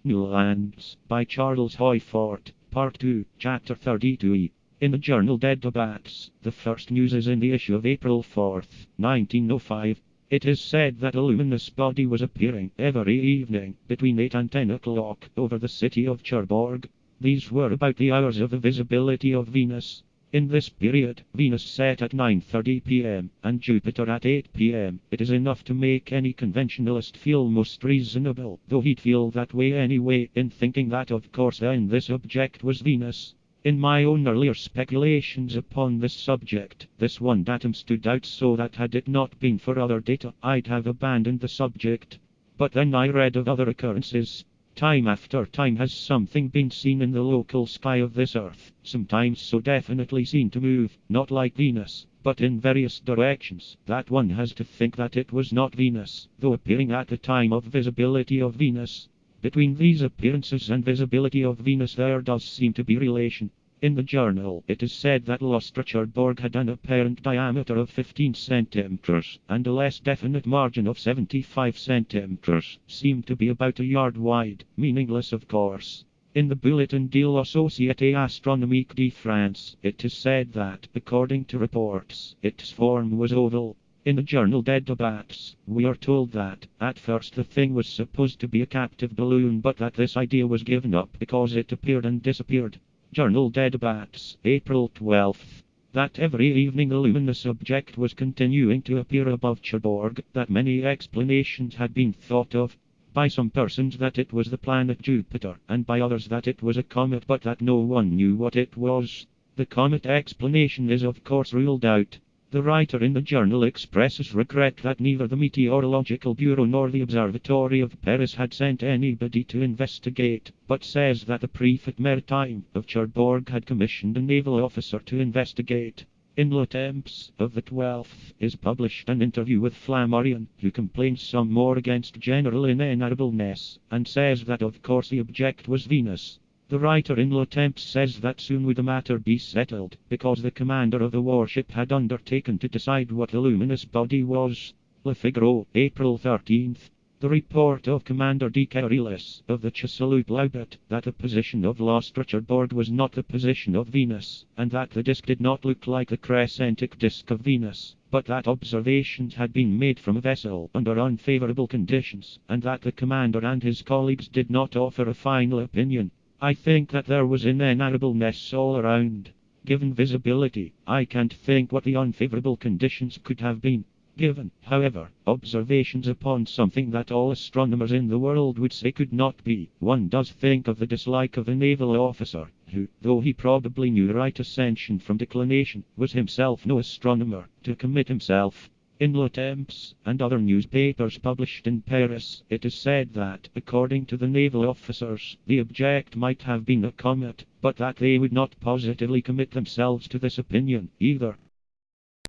New Lands, by Charles Hoyfort, Part 2, Chapter 32e. In the journal Dead Debates, the first news is in the issue of April 4th, 1905. It is said that a luminous body was appearing every evening between 8 and 10 o'clock over the city of Cherbourg. These were about the hours of the visibility of Venus. In this period, Venus set at 9:30 p.m. and Jupiter at 8 p.m. It is enough to make any conventionalist feel most reasonable, though he'd feel that way anyway, in thinking that of course then this object was Venus. In my own earlier speculations upon this subject, this one datum stood out so that had it not been for other data, I'd have abandoned the subject. But then I read of other occurrences. Time after time has something been seen in the local sky of this earth, sometimes so definitely seen to move, not like Venus, but in various directions, that one has to think that it was not Venus, though appearing at the time of visibility of Venus. Between these appearances and visibility of Venus there does seem to be relation. In the journal, it is said that Cherbourg had an apparent diameter of 15 centimeters, and a less definite margin of 75 centimeters, seemed to be about a yard wide, meaningless of course. In the Bulletin de la Société Astronomique de France, it is said that, according to reports, its form was oval. In the journal Dead Debates, we are told that, at first the thing was supposed to be a captive balloon, but that this idea was given up because it appeared and disappeared. Journal Dead Debates, April 12th. That every evening a luminous object was continuing to appear above Cherbourg, that many explanations had been thought of. By some persons that it was the planet Jupiter, and by others that it was a comet, but that no one knew what it was. The comet explanation is of course ruled out. The writer in the journal expresses regret that neither the Meteorological Bureau nor the Observatory of Paris had sent anybody to investigate, but says that the Prefect Maritime of Cherbourg had commissioned a naval officer to investigate. In Le Temps of the 12th is published an interview with Flammarion, who complains some more against general inenarrableness, and says that of course the object was Venus. The writer in Le Temps says that soon would the matter be settled, because the commander of the warship had undertaken to decide what the luminous body was. Le Figaro, April 13th. The report of Commander de Cariles of the Chasseloup Loubet, that the position of Cherbourg was not the position of Venus, and that the disk did not look like the crescentic disk of Venus, but that observations had been made from a vessel under unfavorable conditions, and that the commander and his colleagues did not offer a final opinion. I think that there was inenarrableness all around. Given visibility, I can't think what the unfavorable conditions could have been. Given, however, observations upon something that all astronomers in the world would say could not be, one does think of the dislike of a naval officer, who, though he probably knew right ascension from declination, was himself no astronomer, to commit himself. In Le Temps, and other newspapers published in Paris, it is said that, according to the naval officers, the object might have been a comet, but that they would not positively commit themselves to this opinion, either.